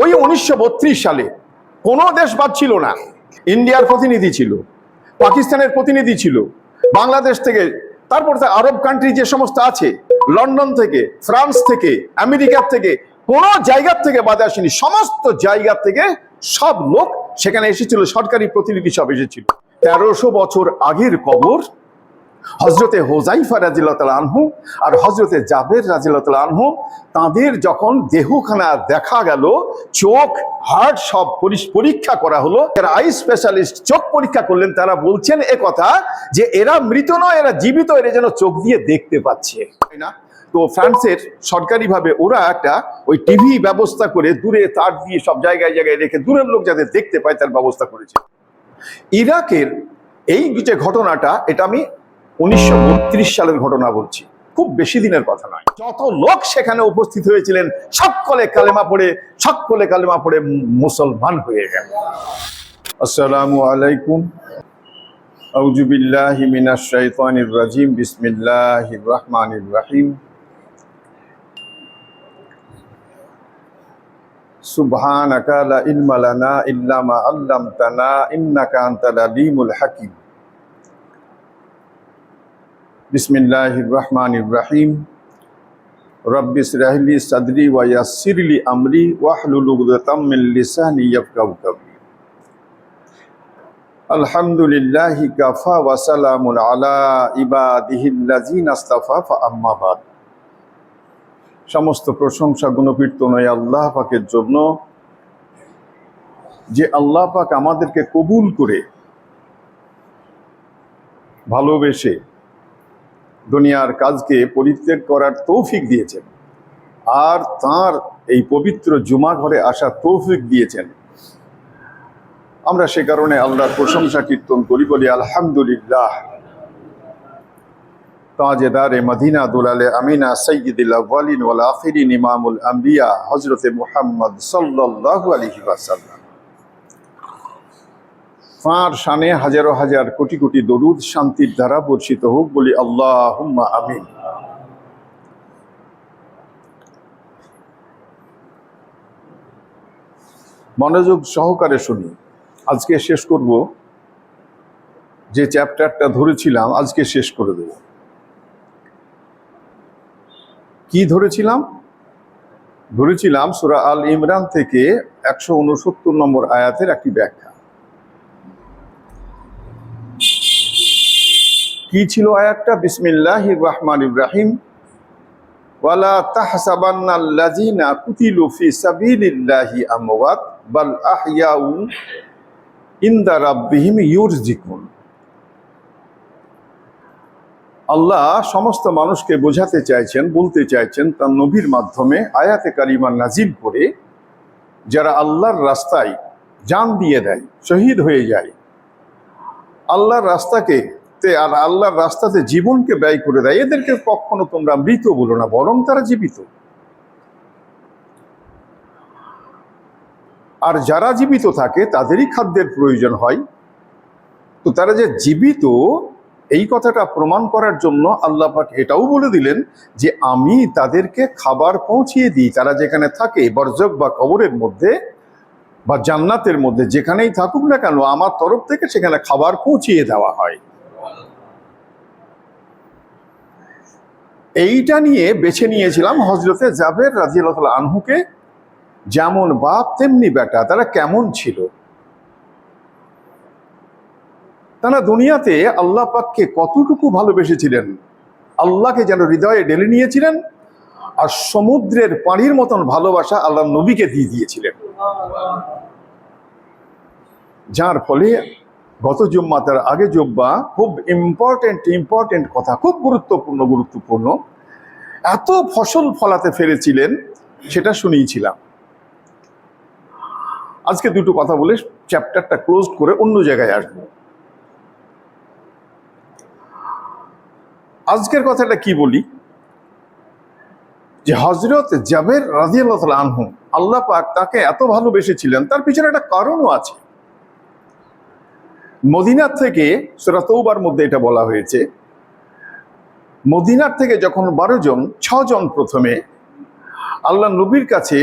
ওই 1932 সালে কোনো দেশ বাদ ছিল না। ইন্ডিয়ার প্রতিনিধি ছিল, পাকিস্তানের প্রতিনিধি ছিল, বাংলাদেশ থেকে, তারপর আরব কান্ট্রি যে সমস্ত আছে, লন্ডন থেকে, ফ্রান্স থেকে, আমেরিকা থেকে, কোনো জায়গার থেকে বাদে আসেনি। সমস্ত জায়গা থেকে সব লোক সেখানে এসেছিল, সরকারি প্রতিনিধি সব এসেছিল। 1300 বছর আগের কবর হজরতে হোজাইফা রাদিয়াল্লাহু তাআলা আনহু আর হজরতে জাবের রাদিয়াল্লাহু তাআলা আনহু, তাদের যখন দেহখানা দেখা গেল, চোখ হার্ট সব পরীক্ষা করা হলো, যারা আই স্পেশালিস্ট চোখ পরীক্ষা করলেন, তারা বলছেন এ কথা যে এরা মৃত নয়, এরা জীবিত, এরা যেন চোখ দিয়ে দেখতে পাচ্ছে, তাই না? তো ফ্রান্সের সরকারিভাবে ওরা একটা ওই টিভি ব্যবস্থা করে দূরে তার দিয়ে সব জায়গায় জায়গায় রেখে দূরের লোক যাতে দেখতে পায় তার ব্যবস্থা করেছে। ইরাকের এই যে ঘটনাটা, এটা আমি 1932 সালের ঘটনা বলছি, খুব বেশি দিনের কথা নয়। যত লোক সেখানে উপস্থিত হয়েছিলেন সকলে কালেমা পড়ে মুসলমান হয়ে গেল। আসসালামু আলাইকুম, আউযু বিল্লাহি মিনাশ শাইতানির রাজিম, বিসমিল্লাহির রহমানির রহিম। সুবহানাকা লা ইলমা লানা ইল্লা মা আল্লামতানা ইন্নাকা আনতাল আলিমুল হাকিম। বিসমিল্লাহির রহমানির রহিম। রব্বি ইশরাহ লি সাদরি ওয়া ইয়াসসির লি আমরি ওয়াহলুল উকদাতাম মিন লিসানি ইয়াফকাহু কাওলি। আলহামদুলিল্লাহি কাফা ওয়া সালামুন আলা ইবাদিহিল্লাযিনা ইসতাফা, আম্মা বাদ। সমস্ত প্রশংসা গুণকীর্তন ওই আল্লাহ পাকের জন্য, যে আল্লাহ পাক আমাদেরকে কবুল করে ভালোবেসে দুনিয়ার কাজকে পরিত্যাগ করার তৌফিক দিয়েছেন, আর তার এই পবিত্র জুমা ঘরে আসার তৌফিক দিয়েছেন। আমরা সে কারণে আল্লাহর প্রশংসা কীর্তন করি, বলি আলহামদুলিল্লাহ। তাজেদারে মদিনা দুলালে আমিনা সাইয়্যিদুল আউয়ালিন ওয়াল আখিরিন ইমামুল আম্বিয়া হযরতে মুহাম্মদ সাল্লাল্লাহু আলাইহি ওয়াসাল্লাম, তাঁর শানে হাজারো হাজার কোটি কোটি দরুদ শান্তির ধারা বর্ষিত হোক, বলি আল্লাহুম্মা আমিন। মনোযোগ সহকারে শুনি। আজকে শেষ করব, যে চ্যাপ্টারটা ধরেছিলাম আজকে শেষ করে দেব। কি ধরেছিলাম সূরা আল ইমরান থেকে 169 নম্বর আয়াতের একটি ব্যাখ্যা। কি ছিল আয়াতটা? বিসমিল্লাহির রহমানির রহিম। ওয়ালা তাহসাবান্নাল্লাযীনা কুতিলু ফি সাবিলিল্লাহি আমওয়াত বাল আহইয়াউ ইনদা রাব্বিহিম ইউরজিকুন। আল্লাহ সমস্ত মানুষকে বোঝাতে চাইছেন, বলতে চাইছেন তার নবীর মাধ্যমে আয়াতে কারিমা নাজিল করে, যারা আল্লাহর রাস্তায় জান দিয়ে দেয়, শহীদ হয়ে যায়, আল্লাহর রাস্তাকে আর আল্লাহর রাস্তাতে জীবনকে ব্যয় করে দেয়, এদেরকে কখনো তোমরা মৃত বলো না, বরং তারা জীবিত। আর যারা জীবিত থাকে তাদেরই খাদ্যের প্রয়োজন হয়। তো তারা যে জীবিত, এই কথাটা প্রমাণ করার জন্য আল্লাহ পাক এটাও বলে দিলেন যে আমি তাদেরকে খাবার পৌঁছিয়ে দিই। তারা যেখানে থাকে, বরজখ বা কবরের মধ্যে বা জান্নাতের মধ্যে, যেখানেই থাকুক না কেন, আমার তরফ থেকে সেখানে খাবার পৌঁছিয়ে দেওয়া হয়। এইটা নিয়ে বেছে নিয়েছিলাম হজরতে জাবের রাদিয়াল্লাহু তাআলা আনহুকে। যেমন বাপ তেমনি বেটা, তারা কেমন ছিল, তারা দুনিয়াতে আল্লাহ পাককে কতটুকু ভালোবেসেছিলেন, আল্লাহকে যেন হৃদয়ে ঢেলে নিয়েছিলেন, আর সমুদ্রের পানির মতন ভালোবাসা আল্লাহ নবীকে দিয়ে দিয়েছিলেন। যার ফলে গত জুম্মা, তার আগে জুম্মা, খুব ইম্পর্টেন্ট কথা, খুব গুরুত্বপূর্ণ এত ফসল ফলাতে ফেলেছিলেন, সেটা শুনিয়েছিলাম। আজকে দুটো কথা বলে চ্যাপ্টারটা ক্লোজ করে অন্য জায়গায় আসবো। আজকের কথাটা কি বলি, যে হযরত জাবের রাদিয়াল্লাহু তাআলা আনহু, আল্লাহ পাক তাকে এত ভালোবেসেছিলেন, তার পিছনে একটা কারণও আছে। মদিনার থেকে, সূরা তওবার মধ্যে এটা বলা হয়েছে, মদিনার থেকে যখন 12 জন, 6 জন প্রথমে আল্লাহ নবীর কাছে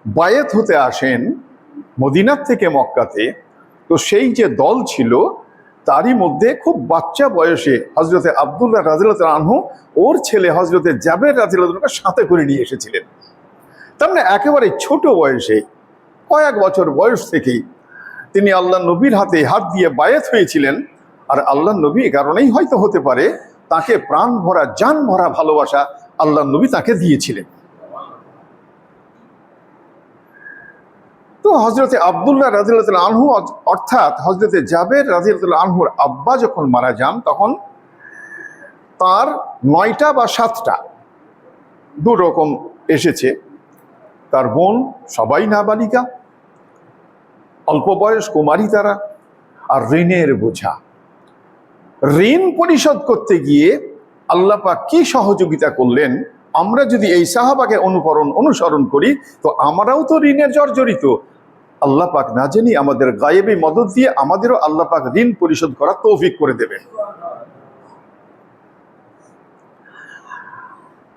বায়েত হতে আসেন মদিনার থেকে মক্কাতে, তো সেই যে দল ছিল তারই মধ্যে খুব বাচ্চা বয়সে হজরতে আব্দুল্লাহ রাদিয়াল্লাহু আনহু ওর ছেলে হজরতে জাবের রাদিয়াল্লাহু আনহুকে সাথে করে নিয়ে এসেছিলেন। তার মানে একেবারে ছোট বয়সে, কয়েক বছর বয়স থেকেই তিনি আল্লাহ নবীর হাতে হাত দিয়ে বায়েত হয়েছিলেন। আর আল্লাহ নবী এ কারণেই হয়তো হতে পারে তাকে প্রাণ ভরা জান ভরা ভালোবাসা আল্লাহ নবী তাকে দিয়েছিলেন। তো হজরতে আব্দুল্লাহ রাদিয়াল্লাহু আনহু অর্থাৎ হজরতে জাবের রাদিয়াল্লাহু আনহুর আব্বা যখন মারা যান, তখন তার 9টা বা 7টা দু রকম এসেছে। তার বোন সবাই নাবালিকা, অল্প বয়স কুমারী তারা, আর ঋণের বোঝা। ঋণ পরিশোধ করতে গিয়ে আল্লাহ পাক কি সহযোগিতা করলেন। আমরা যদি এই সাহাবাকে অনুসরণ করি তো আমরাও তো ঋণের জর্জরিত। আল্লাহ পাক না জানি আমাদের গায়েবী মদদ দিয়ে আমাদেরও আল্লাহ পাক ঋণ পরিশোধ করার তৌফিক করে দেবেন।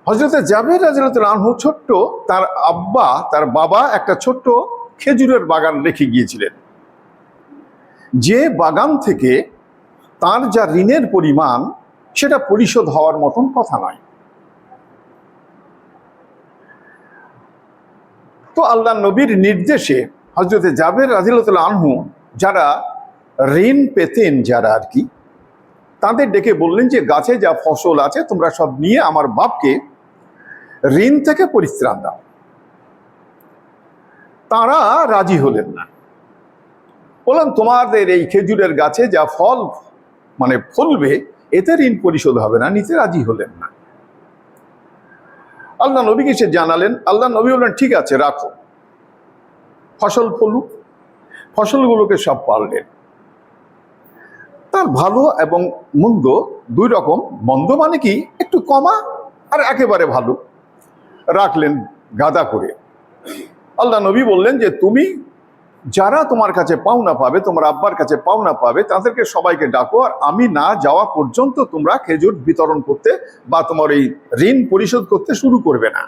হযরতে জাবের রাদিয়াল্লাহু আনহু ছোট্ট, তার আব্বা তার বাবা একটা ছোট্ট খেজুরের বাগান রেখে গিয়েছিলেন, যে বাগান থেকে তার যা ঋণের পরিমাণ সেটা পরিশোধ হওয়ার মতন কথা নয়। তো আল্লাহ নবীর নির্দেশে হযরতে জাবের রাদিয়াল্লাহু আনহু যারা ঋণ পেতেন, যারা আর কি, তাদের ডেকে বললেন যে গাছে যা ফসল আছে তোমরা সব নিয়ে আমার বাপকে ঋণ থেকে পরিত্রাণ দাও। তারা রাজি হলেন না, বললেন তোমাদের এই খেজুরের গাছে যা ফল ফলবে এতে ঋণ পরিশোধ হবে না, নিতে রাজি হলেন না। আল্লাহ নবীকে সে জানালেন। আল্লাহ নবী বললেন ঠিক আছে রাখো, ফসল ফলুক। ফসলগুলোকে সব পারলেন। তার ভালো এবং মন্দ দুই রকম, মন্দ মানে কি একটু কমা, আর একেবারে ভালো রাখলেন গাদা করে। আল্লাহ নবী বললেন যে তুমি যারা তোমার কাছে পাওনা পাবে, তোমার আব্বার কাছে পাওনা পাবে, তাদেরকে সবাইকে ডাকো, আর আমি না যাওয়া পর্যন্ত তোমরা খেজুর বিতরণ করতে বা তোমার এই ঋণ পরিশোধ করতে শুরু করবে না।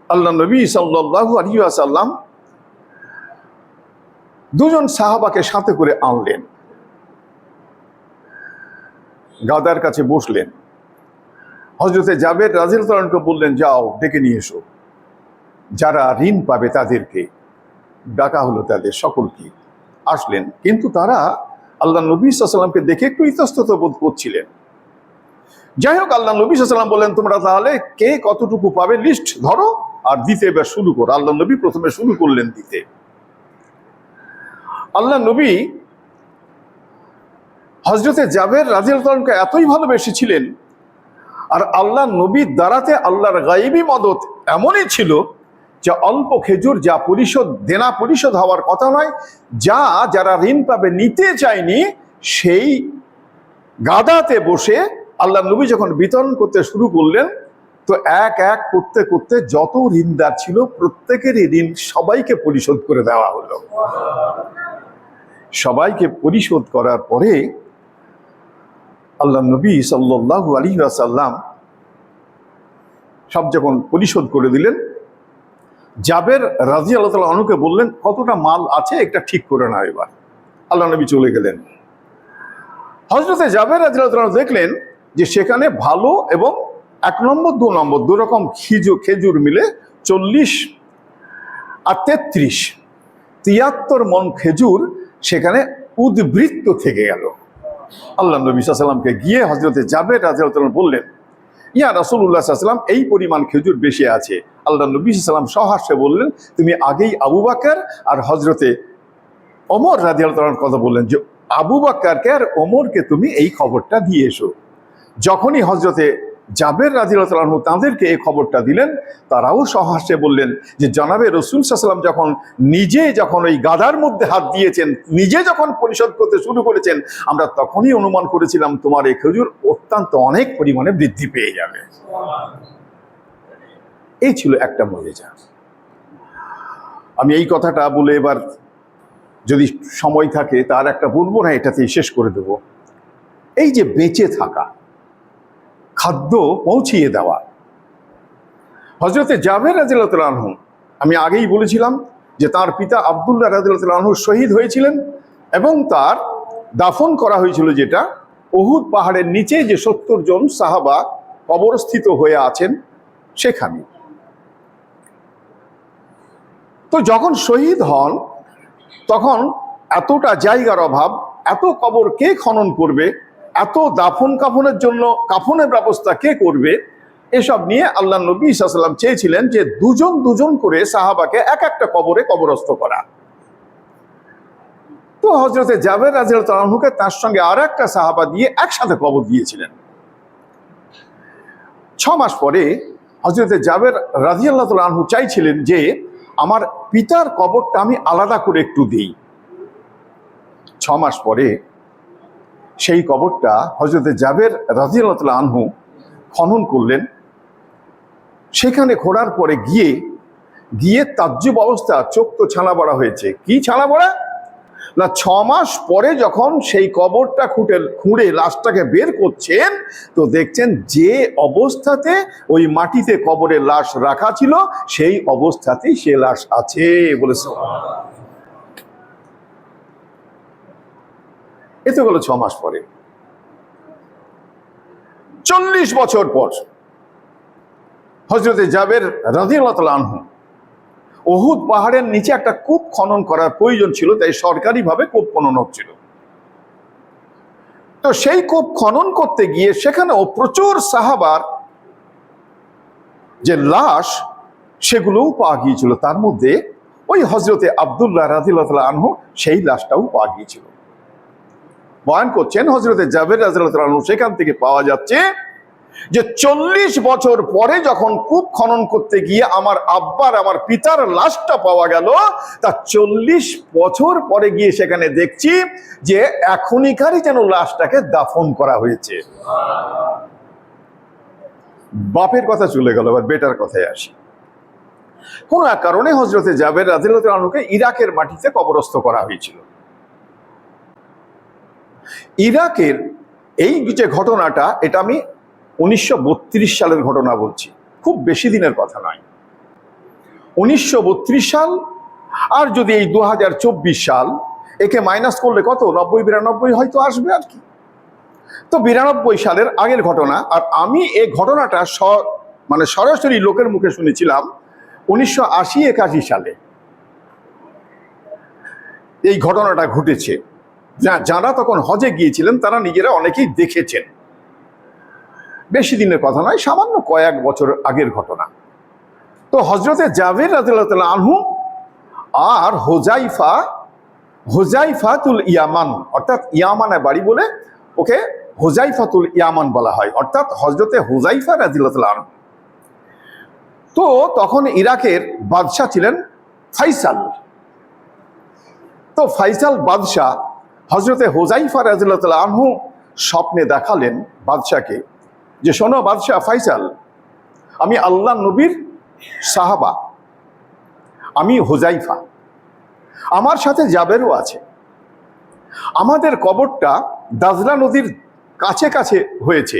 আল্লাহ নবী সাল্লাল্লাহু আলাইহি ওয়াসাল্লাম দুজন সাহাবাকে সাথে করে আনলেন, গাদার কাছে বসলেন। হযরতে জাবের রাদিয়াল্লাহু আনহু বললেন যাও ডেকে নিয়ে এসো। যারা ঋণ পাবে তাদেরকে ডাকা হলো, তাদের সকলকে আসলেন। কিন্তু তারা আল্লাহ নবী সাল্লাল্লাহু আলাইহি ওয়াসাল্লামকে দেখে একটু ইতস্তত বোধ করছিলেন। যাই হোক, আল্লাহ নবী সাল্লাল্লাহু আলাইহি ওয়াসাল্লাম বললেন তোমরা তাহলে কে কতটুকু পাবে লিস্ট ধরো আর দিতে এবার শুরু করো। আল্লাহ নবী প্রথমে শুরু করলেন দিতে। আল্লাহ নবী হযরতে জাবের রাদিয়াল্লাহু আনহুকে এতই ভালোবেসেছিলেন, আর আল্লাহ নবীর দ্বারাতে আল্লাহর গায়েবী মদত এমনই ছিল যে অল্প খেজুর যা দেনা পরিশোধ হওয়ার কথা নয়, যারা ঋণ পাবে নিতে চায়নি, সেই গাদাতে বসে আল্লাহ নবী যখন বিতরণ করতে শুরু করলেন, তো এক এক করতে করতে যত ঋণদার ছিল প্রত্যেকেরই ঋণ সবাইকে পরিশোধ করে দেওয়া হলো। সবাইকে পরিশোধ করার পরে আল্লাহ নবী সাল্লাল্লাহু আলাইহি ওয়াসাল্লাম সব যখন পরিশোধ করে দিলেন, জাবের রাদিয়াল্লাহু আনহুকে বললেন কতটা মাল আছে এটা ঠিক করে নাও এবার। আল্লাহ নবী চলে গেলেন। হযরতে জাবের রাদিয়াল্লাহু আনহু দেখলেন যে সেখানে ভালো এবং 1 নম্বর 2 নম্বর দু রকম খেজুর মিলে 40 আর 73 মন খেজুর সেখানে উদ্বৃত্ত থেকে গেল। আল্লাহ নবী সাল্লাল্লাহু আলাইহি ওয়াসাল্লামকে গিয়ে হযরতে জাবের রাদিয়াল্লাহু আনহু বললেন ইয়া রাসূলুল্লাহ সাল্লাল্লাহু আলাইহি ওয়াসাল্লাম, এই পরিমাণ খেজুর বেশি আছে। আল্লাহ নবী সাল্লাল্লাহু আলাইহি ওয়াসাল্লাম সহাস্যে বললেন তুমি আগেই আবু বকর আর হযরতে ওমর রাদিয়াল্লাহু আনহুর কথা বললেন যে আবু বকরকে আর ওমরকে তুমি এই খবরটা দিয়ে এসো। যখনই হযরতে জাবের রাদিয়াল্লাহু আনহু তাদেরকে এই খবরটা দিলেন, তারাও সহাস্যে বললেন যে জনাবে রাসূল সাল্লাল্লাহু আলাইহি ওয়াসাল্লাম যখন ওই গাদার মধ্যে হাত দিয়েছেন, নিজে যখন পরিশোধ করতে শুরু করেছেন, আমরা তখনই অনুমান করেছিলাম তোমার এই খেজুর অত্যন্ত অনেক পরিমাণে বৃদ্ধি পেয়ে যাবে। এই ছিল একটা মুজিজা। আমি এই কথাটা বলে এবার যদি সময় থাকে তার একটা বলবো না, এটাতেই শেষ করে দেব। এই যে বেঁচে থাকা, খাদ্য পৌঁছিয়ে দেওয়া, হযরতে জাবের রাদিয়াল্লাহু আনহু আমি আগেই বলেছিলাম যে তার পিতা আব্দুল্লাহ রাদিয়াল্লাহু আনহু শহীদ হয়েছিলেন এবং তার দাফন করা হয়েছিল যেটা উহুদ পাহাড়ের নিচে যে 70 জন সাহাবা কবরস্থিত হয়ে আছেন সেখানে। তো যখন শহীদ হন তখন এতটা জায়গার অভাব, এত কবর কে খনন করবে, এত দাফন কাফনের জন্য কাফনের ব্যবস্থা কে করবে, এসব নিয়ে আল্লাহ নবী সাল্লাল্লাহু আলাইহি ওয়াসাল্লাম চেয়েছিলেন যে দুজন দুজন করে সাহাবাকে এক একটা কবরে কবরস্থ করা। তো হযরতে জাবের রাদিয়াল্লাহু আনহুকে তার সঙ্গে আর একটা সাহাবা দিয়ে একসাথে কবর দিয়েছিলেন। 6 মাস পরে হযরতে জাবের রাদিয়াল্লাহু আনহু চাইছিলেন যে আমার পিতার কবরটা আমি আলাদা করে একটু দিই। 6 মাস পরে সেই কবরটা হযরতে জাবের রাদিয়াল্লাহু আনহু খনন করলেন। সেখানে খোঁড়ার পরে গিয়ে তাজ্জুব অবস্থা, চোখ তো ছানা বড়া হয়েছে। কি ছানা বড়া না, 6 মাস পরে যখন সেই কবরটা খুঁড়ে লাশটাকে বের করছেন তো দেখছেন যে অবস্থাতে ওই মাটিতে কবরের লাশ রাখা ছিল সেই অবস্থাতেই সে লাশ আছে বলেছে। এতে হলো 6 মাস পরে। 40 বছর পর হযরতে জাবের রাদিয়াল্লাহু আনহু উহুদ পাহাড়ের নিচে একটা কূপ খনন করার প্রয়োজন ছিল, তাই সরকারিভাবে কূপ খনন হচ্ছিল। তো সেই কূপ খনন করতে গিয়ে সেখানেও প্রচুর সাহাবার যে লাশ সেগুলোও পাওয়া গিয়েছিল। তার মধ্যে ওই হযরতে আব্দুল্লাহ রাদিয়াল্লাহু আনহু সেই লাশটাও পাওয়া গিয়েছিল। বয়ান করছেন হযরতে জাবের রাদিয়াল্লাহু আনহু সেখান থেকে পাওয়া যাচ্ছে যে 40 বছর পরে যখন কূপ খনন করতে গিয়ে আমার আব্বার, আমার পিতার লাশটা পাওয়া গেল, তা 40 বছর পরে গিয়ে সেখানে দেখছি যে এখনইকারই যেন লাশটাকে দাফন করা হয়েছে। বাপের কথা চলে গেল, এবার বেটার কথায় আসি। কোন এক কারণে হযরতে জাবের রাদিয়াল্লাহু আনহুকে ইরাকের মাটিতে কবরস্থ করা হয়েছিল। ইরাকের এই যে ঘটনাটা, এটা আমি 1932 সালের ঘটনা বলছি, খুব বেশি দিনের কথা নয়। 1932 সাল আর যদি এই 2024 সাল, একে মাইনাস করলে কত, 90-92 হয়তো আসবে আর কি। তো 92 সালের আগের ঘটনা। আর আমি এই ঘটনাটা সরাসরি লোকের মুখে শুনেছিলাম 1980-81 সালে এই ঘটনাটা ঘটেছে। যারা তখন হজে গিয়েছিলেন তারা নিজেরা অনেকেই দেখেছেন। বেশি দিনের কথা নয়, সামান্য কয়েক বছর আগের ঘটনা। তো হযরতে জাবের রাদিয়াল্লাহু আনহু আর হুযাইফাতুল ইয়ামান, অর্থাৎ ইয়ামানে বাড়ি বলে ওকে হুযাইফাতুল ইয়ামান বলা হয়, অর্থাৎ হযরতে হুযাইফা রাদিয়াল্লাহু আনহু। তো তখন ইরাকের বাদশাহ ছিলেন ফাইসাল। তো ফাইসাল বাদশাহ হযরতে হুযাইফা রাদিয়াল্লাহু আনহু স্বপ্নে দেখালেন বাদশাকে যে শোনো বাদশাহ ফাইসাল, আমি আল্লাহ নবীর সাহাবা, আমি হুযাইফা, আমার সাথে জাবেরও আছে। আমাদের কবরটা দাজলা নদীর কাছে কাছে হয়েছে,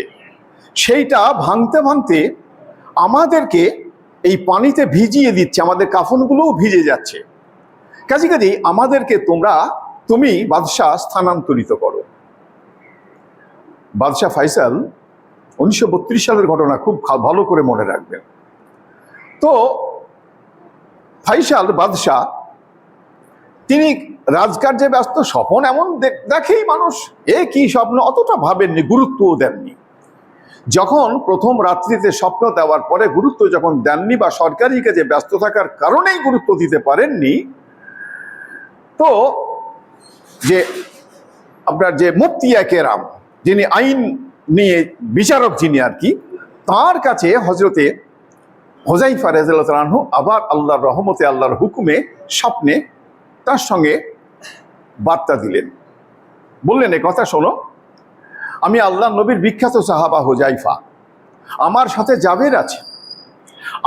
সেইটা ভাঙতে ভাঙতে আমাদেরকে এই পানিতে ভিজিয়ে দিচ্ছে, আমাদের কাফনগুলোও ভিজে যাচ্ছে। কাজেই আমাদেরকে তুমি বাদশাহ স্থানান্তরিত করো। বাদশাহ ফাইসাল 1932 সালের ঘটনা, খুব ভালো করে মনে রাখবেন। তো ফাইসাল বাদশাহ তিনি রাজকার্যে ব্যস্ত, স্বপ্ন এমন দেখেই মানুষ, কি স্বপ্ন অতটা ভাবেননি, গুরুত্বও দেননি। যখন প্রথম রাত্রিতে স্বপ্ন দেওয়ার পরে গুরুত্ব যখন দেননি বা সরকারি কাজে ব্যস্ত থাকার কারণেই গুরুত্ব দিতে পারেননি, তো যে আপনার যে মুফতিয়া কেরাম, যিনি আইন নিয়ে বিচারক যিনি আর কি, তার কাছে হযরতে হুযাইফা রাদিয়াল্লাহু আনহু আবার আল্লাহর রহমতে, আল্লাহর হুকুমে স্বপ্নে তার সঙ্গে বার্তা দিলেন। বললেন এ কথা শোনো, আমি আল্লাহ নবীর বিখ্যাত সাহাবা হুযাইফা, আমার সাথে জাবের আছে,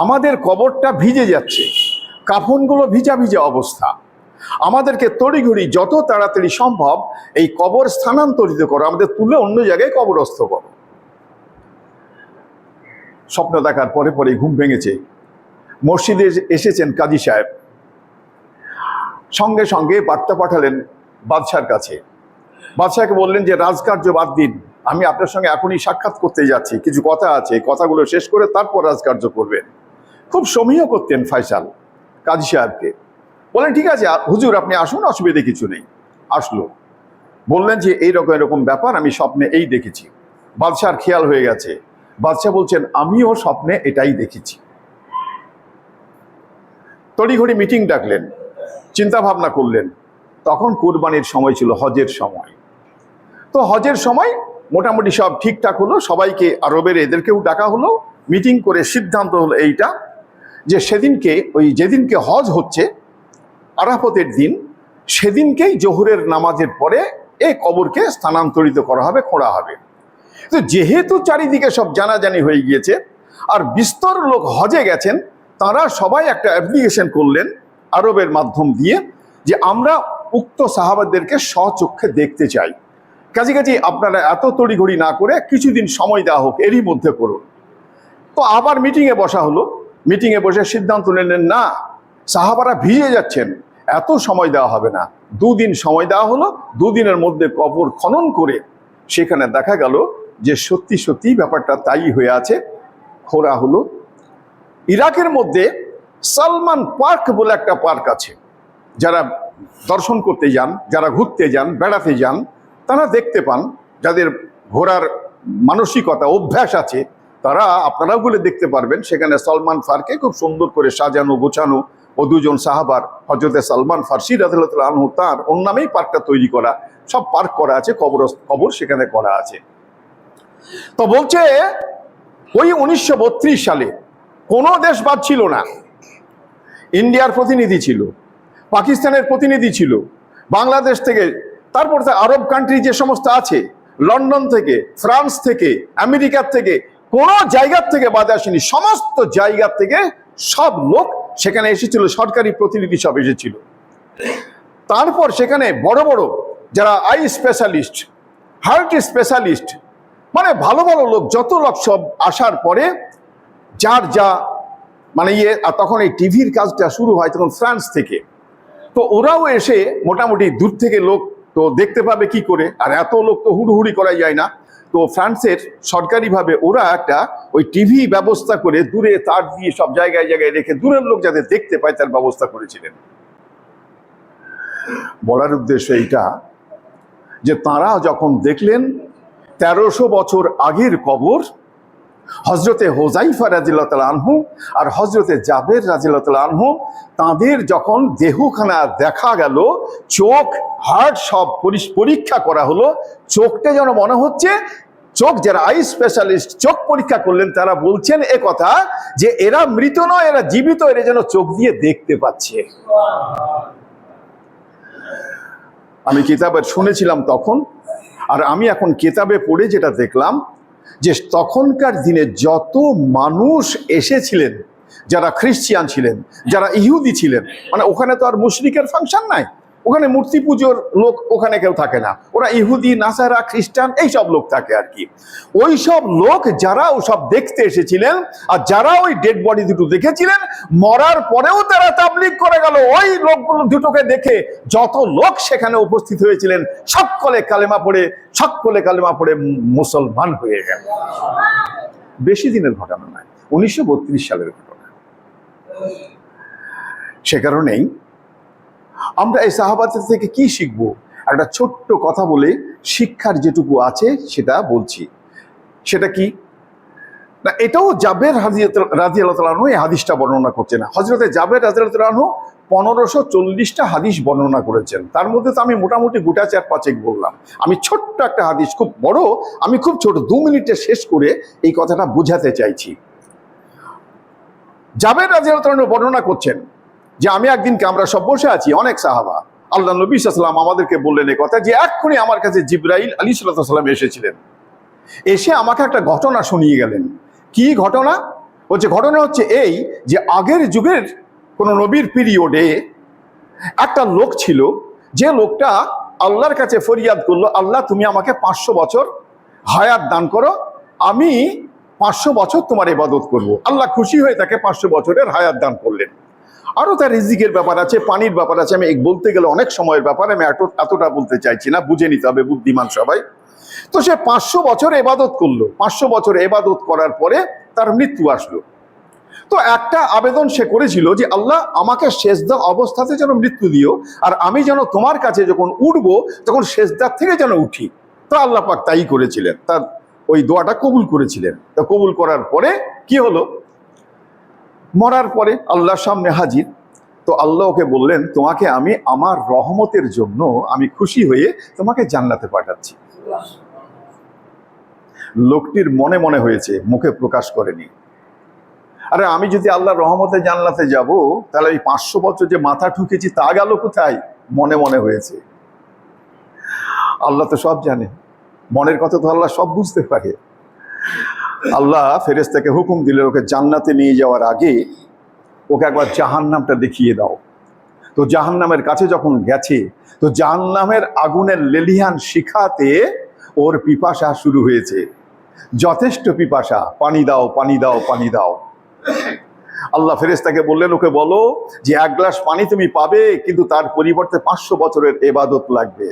আমাদের কবরটা ভিজে যাচ্ছে, কাফনগুলো ভিজা ভিজা অবস্থা, আমাদেরকে তড়িঘড়ি যত তাড়াতাড়ি সম্ভব এই কবর স্থানান্তরিত করো, আমাদের তুলে অন্য জায়গায় কবরস্থ করো। স্বপ্ন দেখার পরে পরে ঘুম ভেঙেছে, মসজিদে এসেছেন কাজী সাহেব, সঙ্গে সঙ্গে বার্তা পাঠালেন বাদশার কাছে। বাদশাহকে বললেন যে রাজকার্য বাদ দিন, আমি আপনার সঙ্গে এখনই সাক্ষাৎ করতে যাচ্ছি, কিছু কথা আছে, কথাগুলো শেষ করে তারপর রাজকার্য করবেন। খুব সমীহ করতেন ফয়সাল কাজী সাহেবকে। বললেন ঠিক আছে হুজুর আপনি আসুন, অসুবিধে কিছু নেই। আসলো, বললেন যে এইরকম এরকম ব্যাপার, আমি স্বপ্নে এই দেখেছি। বাদশার খেয়াল হয়ে গেছে। বাদশাহ বলছেন আমিও স্বপ্নে এটাই দেখেছি। তড়িঘড়ি মিটিং ডাকলেন, চিন্তা ভাবনা করলেন। তখন কুরবানির সময় ছিল, হজের সময়। তো হজের সময় মোটামুটি সব ঠিকঠাক হলো, সবাইকে আরবের এদেরকেও ডাকা হলো। মিটিং করে সিদ্ধান্ত হলো এইটা যে সেদিনকে যেদিনকে হজ হচ্ছে আরাফাতের দিন, সেদিনকেই জোহরের নামাজের পরে এই কবরকে স্থানান্তরিত করা হবে, খোঁড়া হবে। তো যেহেতু চারিদিকে সব জানাজানি হয়ে গিয়েছে আর বিস্তর লোক হজে গেছেন, তারা সবাই একটা অ্যাপ্লিকেশন করলেন আরবের মাধ্যম দিয়ে যে আমরা উক্ত সাহাবাদেরকে স্বচক্ষে দেখতে চাই। কাজে আপনারা এত তড়িঘড়ি না করে কিছুদিন সময় দেওয়া হোক, এরই মধ্যে করুন। তো আবার মিটিংয়ে বসা হলো। মিটিংয়ে বসে সিদ্ধান্ত নিলেন না, সাহাবারা ভিজে যাচ্ছেন, এত সময় দেওয়া হবে না, 2 দিন সময় দেওয়া হলো। 2 দিনের মধ্যে কবর খনন করে সেখানে দেখা গেল যে সত্যি সত্যি ব্যাপারটা তাই হয়ে আছে, খোঁড়া হলো। ইরাকের মধ্যে সালমান পার্ক বলে একটা পার্ক আছে, যারা দর্শন করতে যান, যারা ঘুরতে যান, বেড়াতে যান, তারা দেখতে পান। যাদের ঘোরার মানসিকতা অভ্যাস আছে তারা, আপনারাও বলে দেখতে পারবেন, সেখানে সালমান পার্কে খুব সুন্দর করে সাজানো গোছানো ও 2 জন সাহাবার, হযরতে সালমান ফার্সি রাদিয়াল্লাহু আনহু, তার ওর নামেই পার্কটা তৈরি করা, সব পার্ক করা আছে, কবর সেখানে করা আছে। তো বলছে ওই 1932 সালে কোনো দেশ বাদ ছিল না। ইন্ডিয়ার প্রতিনিধি ছিল, পাকিস্তানের প্রতিনিধি ছিল, বাংলাদেশ থেকে, তারপর আরব কান্ট্রি যে সমস্ত আছে, লন্ডন থেকে, ফ্রান্স থেকে, আমেরিকার থেকে, কোনো জায়গার থেকে বাদ আসেনি। সমস্ত জায়গার থেকে সব লোক সেখানে এসেছিল, সরকারি প্রতিনিধি সব এসেছিল। তারপর সেখানে বড় বড় যারা আই স্পেশালিস্ট, হার্ট স্পেশালিস্ট, মানে ভালো ভালো লোক, যত লোক সব আসার পরে যার যা মানে আর তখন এই টিভির কাজটা শুরু হয় তখন ফ্রান্স থেকে। তো ওরাও এসে মোটামুটি দূর থেকে লোক তো দেখতে পাবে কি করে, আর এত লোক তো হুড়হুড়ি করা যায় না। তো ফ্রান্সের সরকারিভাবে ওরা একটা ওই টিভি ব্যবস্থা করে দূরে তার দিয়ে সব জায়গায় জায়গায় রেখে দূরের লোক যাতে দেখতে পায় তার ব্যবস্থা করেছিলেন। বলার উদ্দেশ্য এইটা যে তারা যখন দেখলেন 1300 বছর আগের কবর, হজরতে হোজাইফা রাদিয়াল্লাহু তাআলা আনহু আর হজরতে জাবের রাদিয়াল্লাহু তাআলা আনহু, তাদের যখন দেহখানা দেখা গেল, চোখ হার্ট সব পরীক্ষা করা হলো, চোখটা যেন মনে হচ্ছে, চোখ যারা আই স্পেশালিস্ট চোখ পরীক্ষা করলেন তারা বলছেন এ কথা যে এরা মৃত নয়, এরা জীবিত, এরা যেন চোখ দিয়ে দেখতে পাচ্ছে। আমি কিতাবে শুনেছিলাম তখন, আর আমি এখন কিতাবে পড়ে যেটা দেখলাম যে তখনকার দিনে যত মানুষ এসেছিলেন, যারা খ্রিস্টান ছিলেন, যারা ইহুদি ছিলেন, মানে ওখানে তো আর মুশরিকের ফাংশন নাই, ওখানে মূর্তি পুজোর লোক ওখানে কেউ থাকে না, ওরা ইহুদি, নাসারা, খ্রিস্টান এইসব লোক থাকে আর কি। ওই সব লোক যারা ওসব দেখতে এসেছিলেন আর যারা ওই ডেড বডি দুটো দেখেছিলেন, মরার পরেও তারা তাবলীগ করে গেল, ওই লোকগুলো দুটোকে দেখে যত লোক সেখানে উপস্থিত হয়েছিলেন সকলে কালেমা পড়ে মুসলমান হয়ে গেল। বেশি দিনের ঘটনা নয়, 1932 সালের ঘটনা। সে কারণেই আমরা এই সাহাবাদের থেকে কি শিখবো, একটা ছোট্ট কথা বলে শিক্ষার যেটুকু আছে সেটা বলছি। সেটা কি না, এটাও জাবের রাদিয়াল্লাহু তাআলা আনহু এই হাদিসটা বর্ণনা করছেন না। হযরতে জাবের রাদিয়াল্লাহু তাআলা আনহু 1540টা হাদিস বর্ণনা করেছেন, তার মধ্যে তো আমি মোটামুটি গোটা 4-5 বললাম। আমি ছোট্ট একটা হাদিস, খুব বড়, আমি খুব ছোট 2 মিনিটে শেষ করে এই কথাটা বোঝাতে চাইছি। জাবের রাদিয়াল্লাহু তাআলা আনহু বর্ণনা করছেন যে আমি একদিনকে, আমরা সব বসে আছি, অনেক সাহাবা, আল্লাহ নবী সাল্লাল্লাহু আলাইহি ওয়াসাল্লাম আমাদেরকে বললেন এই কথা যে এক্ষুনি আমার কাছে জিবরাইল আলাইহিস সালাম এসেছিলেন, এসে আমাকে একটা ঘটনা শুনিয়ে গেলেন। কি ঘটনা? ঘটনা হচ্ছে এই যে আগের যুগের কোন নবীর পিরিয়ডে একটা লোক ছিল, যে লোকটা আল্লাহর কাছে ফরিয়াদ করলো, আল্লাহ তুমি আমাকে 500 বছর হায়াত দান করো, আমি 500 বছর তোমার ইবাদত করব। আল্লাহ খুশি হয়ে তাকে 500 বছরের হায়াত দান করলেন। আরো তার রিজিকের ব্যাপার আছে, পানির ব্যাপার আছে, আমি বলতে গেলে অনেক সময়ের ব্যাপার, আমি এতটা বলতে চাইছি না, বুঝে নিতে হবে বুদ্ধিমান সবাই। তো সে 500 বছর ইবাদত করলো, 500 বছর ইবাদত করার পরে তার মৃত্যু আসলো। তো একটা আবেদন সে করেছিল যে আল্লাহ আমাকে সেজদা অবস্থাতে যেন মৃত্যু দিও, আর আমি যেন তোমার কাছে যখন উঠবো তখন সেজদার থেকে যেন উঠি। তো আল্লাহ পাক তাই করেছিলেন, তার ওই দোয়াটা কবুল করেছিলেন। তো কবুল করার পরে কি হলো, মরার পরে আল্লাহর সামনে হাজির। তো আল্লাহ ওকে বললেন, তোমাকে আমি আমার রহমতের জন্য আমি খুশি হয়ে তোমাকে জান্নাতে পাঠাচ্ছি। লোকটির মনে মনে হয়েছে, মুখে প্রকাশ করেনি। আরে আমি যদি আল্লাহর রহমতে জান্নাতে যাব, তাহলে এই 500 বছর যে মাথা ঠুকেছি তা গেল কোথায়? মনে মনে হয়েছে। আল্লাহ তো সব জানে, মনের কথা তো আল্লাহ সব বুঝতে পারে। আল্লাহ ফেরেশতাকে হুকুম দিলেন, ওকে জান্নাতে নিয়ে যাওয়ার আগে ওকে একবার জাহান্নামটা দেখিয়ে দাও। তো জাহান্নামের কাছে যখন গেছে, তো জাহান্নামের আগুনের লেলিহান শিখাতে ওর পিপাসা শুরু হয়েছে, যথেষ্ট পিপাসা, পানি দাও পানি দাও পানি দাও। আল্লাহ ফেরেশতাকে বললেন, ওকে বলো যে 1 গ্লাস পানি তুমি পাবে, কিন্তু তার পরিবর্তে 500 বছরের ইবাদত লাগবে।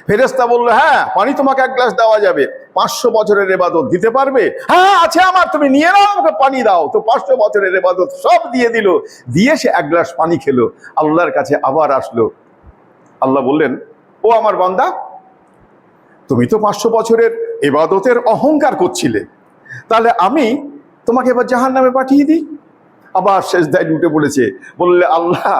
ফেরেশতা বলল, হ্যাঁ পানি তোমাকে 1 গ্লাস দেওয়া যাবে, 500 বছরের ইবাদত দিতে পারবে? হ্যাঁ আছে আমার, তুমি নিয়ে নাও, আমাকে পানি দাও। তো 500 বছরের ইবাদত সব দিয়ে দিল, দিয়ে সে 1 গ্লাস পানি খেলো। আল্লাহর কাছে আবার আসলো। আল্লাহ বললেন, ও আমার বান্দা, তুমি তো 500 বছরের ইবাদতের অহংকার করছিলে, তাহলে আমি তোমাকে এবার জাহান্নামে পাঠিয়ে দিই। আবার সেজদায় উঠে পড়েছে, বললে, আল্লাহ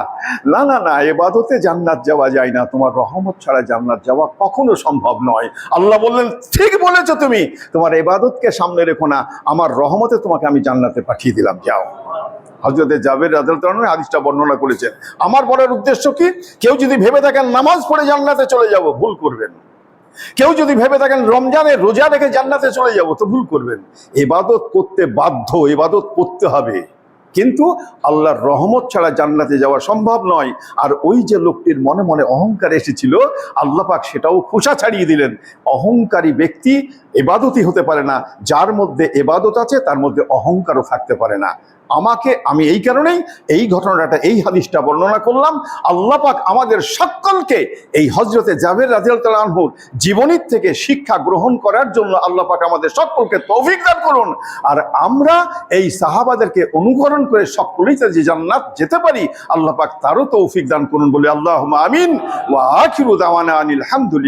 না না না, ইবাদতে জান্নাত যাওয়া যায় না, তোমার রহমত ছাড়া জান্নাত যাওয়া কখনো সম্ভব নয়। আল্লাহ বললেন, ঠিক বলেছো তুমি, তোমার ইবাদতকে সামনে রেখো না, আমার রহমতে তোমাকে আমি জান্নাতে পাঠিয়ে দিলাম, যাও। হযরতে জাবের রাদিয়াল্লাহু আনহু হাদিসটা বর্ণনা করেছেন। আমার বলার উদ্দেশ্য কি, কেউ যদি ভেবে থাকেন নামাজ পড়ে জান্নাতে চলে যাব, ভুল করবেন। কেউ যদি ভেবে থাকেন রমজানের রোজা রেখে জান্নাতে চলে যাব, তো ভুল করবেন। ইবাদত করতে বাধ্য, ইবাদত করতে হবে, কিন্তু আল্লাহর রহমত ছাড়া জান্নাতে যাওয়া সম্ভব নয়। আর ওই যে লোকটির মনে মনে অহংকার এসেছিল, আল্লাহ পাক সেটাও খোসা ছাড়িয়ে দিলেন। অহংকারী ব্যক্তি ইবাদতই হতে পারে না, যার মধ্যে ইবাদত আছে তার মধ্যে অহংকারও থাকতে পারে না। আমি এই কারণেই এই ঘটনাটা, এই হাদিসটা বর্ণনা করলাম। আল্লাহ পাক আমাদের সকলকে এই হযরতে জাবের রাদিয়াল্লাহু আনহুর জীবনীর থেকে শিক্ষা গ্রহণ করার জন্য আল্লাহ পাক আমাদের সকলকে তৌফিক দান করুন। আর আমরা এই সাহাবাদেরকে অনুকরণ করে সকলেই যে জান্নাত যেতে পারি, আল্লাহ পাক তারও তৌফিক দান করুন বলে আল্লাহুম্মা আমিন। ওয়া আখিরু দাওয়ানা আনিল হামদুলিল্লাহ।